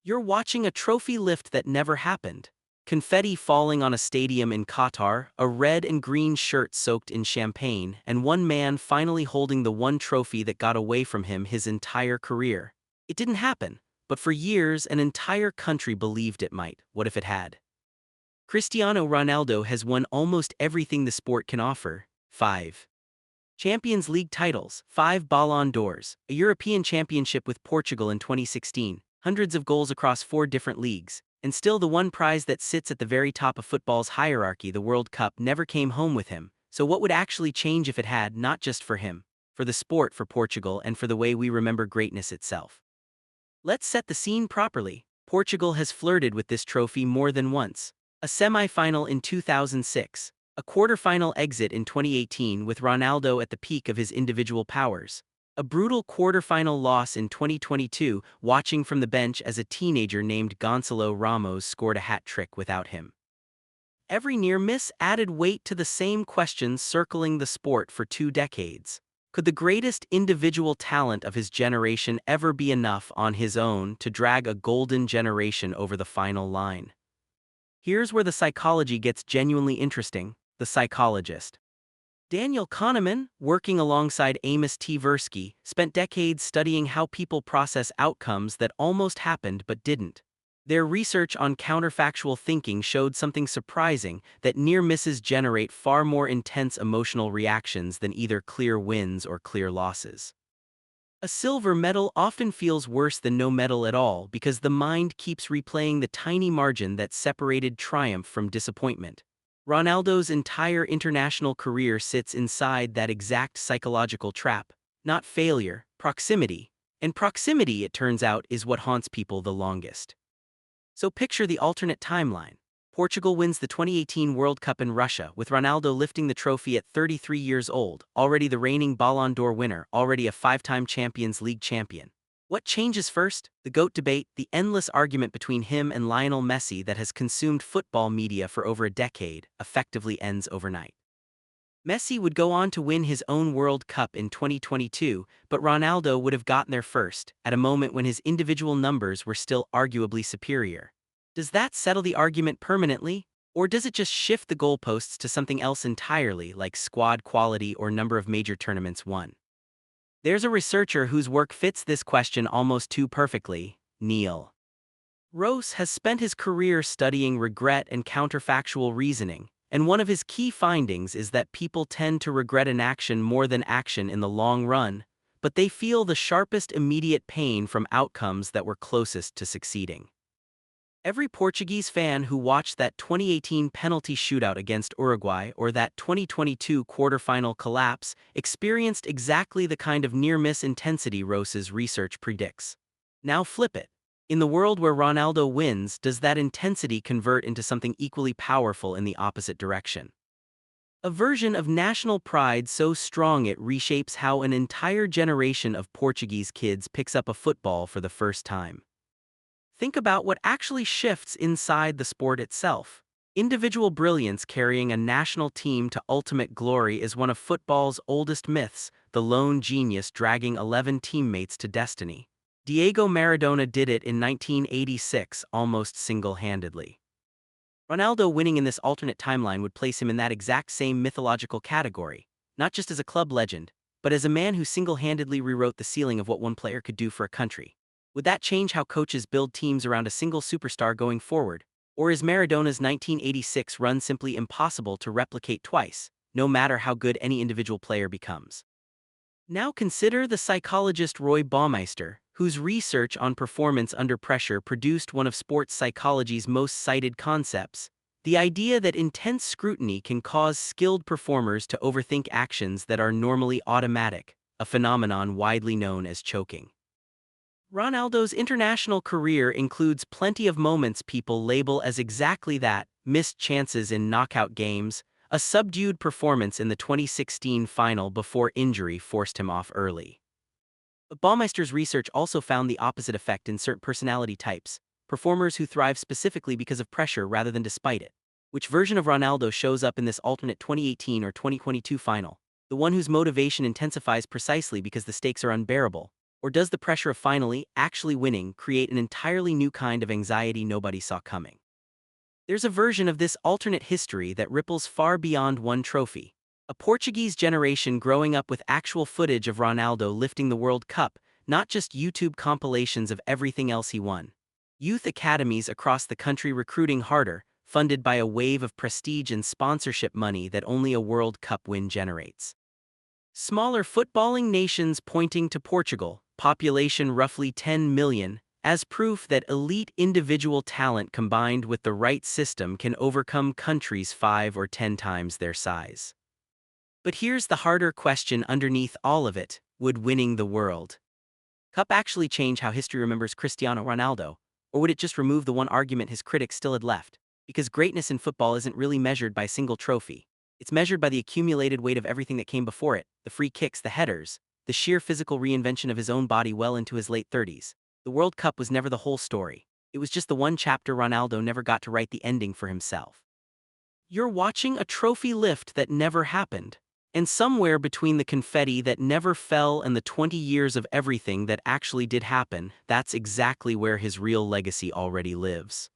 You're watching a trophy lift that never happened. Confetti falling on a stadium in Qatar, a red and green shirt soaked in champagne, and one man finally holding the one trophy that got away from him his entire career. It didn't happen, but for years an entire country believed it might. What if it had? Cristiano Ronaldo has won almost everything the sport can offer. 5 Champions League titles, 5 Ballon d'Ors, a European championship with Portugal in 2016, hundreds of goals across 4 different leagues, and still the one prize that sits at the very top of football's hierarchy, the World Cup, never came home with him. So what would actually change if it had, not just for him, for the sport, for Portugal, and for the way we remember greatness itself? Let's set the scene properly. Portugal has flirted with this trophy more than once. A semi-final in 2006, a quarter-final exit in 2018 with Ronaldo at the peak of his individual powers, a brutal quarter-final loss in 2022, watching from the bench as a teenager named Gonçalo Ramos scored a hat-trick without him. Every near miss added weight to the same questions circling the sport for 2 decades. Could the greatest individual talent of his generation ever be enough on his own to drag a golden generation over the final line? Here's where the psychology gets genuinely interesting. The psychologist Daniel Kahneman, working alongside Amos Tversky, spent decades studying how people process outcomes that almost happened but didn't. Their research on counterfactual thinking showed something surprising, that near misses generate far more intense emotional reactions than either clear wins or clear losses. A silver medal often feels worse than no medal at all because the mind keeps replaying the tiny margin that separated triumph from disappointment. Ronaldo's entire international career sits inside that exact psychological trap, not failure, proximity. And proximity, it turns out, is what haunts people the longest. So picture the alternate timeline. Portugal wins the 2018 World Cup in Russia, with Ronaldo lifting the trophy at 33 years old, already the reigning Ballon d'Or winner, already a 5-time Champions League champion. What changes first? The GOAT debate, the endless argument between him and Lionel Messi that has consumed football media for over a decade, effectively ends overnight. Messi would go on to win his own World Cup in 2022, but Ronaldo would have gotten there first, at a moment when his individual numbers were still arguably superior. Does that settle the argument permanently? Or does it just shift the goalposts to something else entirely, like squad quality or number of major tournaments won? There's a researcher whose work fits this question almost too perfectly. Neil Rose has spent his career studying regret and counterfactual reasoning, and one of his key findings is that people tend to regret an action more than action in the long run, but they feel the sharpest immediate pain from outcomes that were closest to succeeding. Every Portuguese fan who watched that 2018 penalty shootout against Uruguay or that 2022 quarterfinal collapse experienced exactly the kind of near-miss intensity Rose's research predicts. Now flip it. In the world where Ronaldo wins, does that intensity convert into something equally powerful in the opposite direction? A version of national pride so strong it reshapes how an entire generation of Portuguese kids picks up a football for the first time. Think about what actually shifts inside the sport itself. Individual brilliance carrying a national team to ultimate glory is one of football's oldest myths, the lone genius dragging 11 teammates to destiny. Diego Maradona did it in 1986 almost single-handedly. Ronaldo winning in this alternate timeline would place him in that exact same mythological category, not just as a club legend, but as a man who single-handedly rewrote the ceiling of what one player could do for a country. Would that change how coaches build teams around a single superstar going forward? Or is Maradona's 1986 run simply impossible to replicate twice, no matter how good any individual player becomes? Now consider the psychologist Roy Baumeister, whose research on performance under pressure produced one of sports psychology's most cited concepts, the idea that intense scrutiny can cause skilled performers to overthink actions that are normally automatic, a phenomenon widely known as choking. Ronaldo's international career includes plenty of moments people label as exactly that: missed chances in knockout games, a subdued performance in the 2016 final before injury forced him off early. But Baumeister's research also found the opposite effect in certain personality types, performers who thrive specifically because of pressure rather than despite it. Which version of Ronaldo shows up in this alternate 2018 or 2022 final? The one whose motivation intensifies precisely because the stakes are unbearable, Or does the pressure of finally, actually winning create an entirely new kind of anxiety nobody saw coming? There's a version of this alternate history that ripples far beyond one trophy. A Portuguese generation growing up with actual footage of Ronaldo lifting the World Cup, not just YouTube compilations of everything else he won. Youth academies across the country recruiting harder, funded by a wave of prestige and sponsorship money that only a World Cup win generates. Smaller footballing nations pointing to Portugal, population roughly 10 million, as proof that elite individual talent combined with the right system can overcome countries 5 or 10 times their size. But here's the harder question underneath all of it: would winning the World Cup actually change how history remembers Cristiano Ronaldo, or would it just remove the one argument his critics still had left? Because greatness in football isn't really measured by a single trophy. It's measured by the accumulated weight of everything that came before it: the free kicks, the headers, the sheer physical reinvention of his own body well into his late 30s. The World Cup was never the whole story. It was just the one chapter Ronaldo never got to write the ending for himself. You're watching a trophy lift that never happened. And somewhere between the confetti that never fell and the 20 years of everything that actually did happen, that's exactly where his real legacy already lives.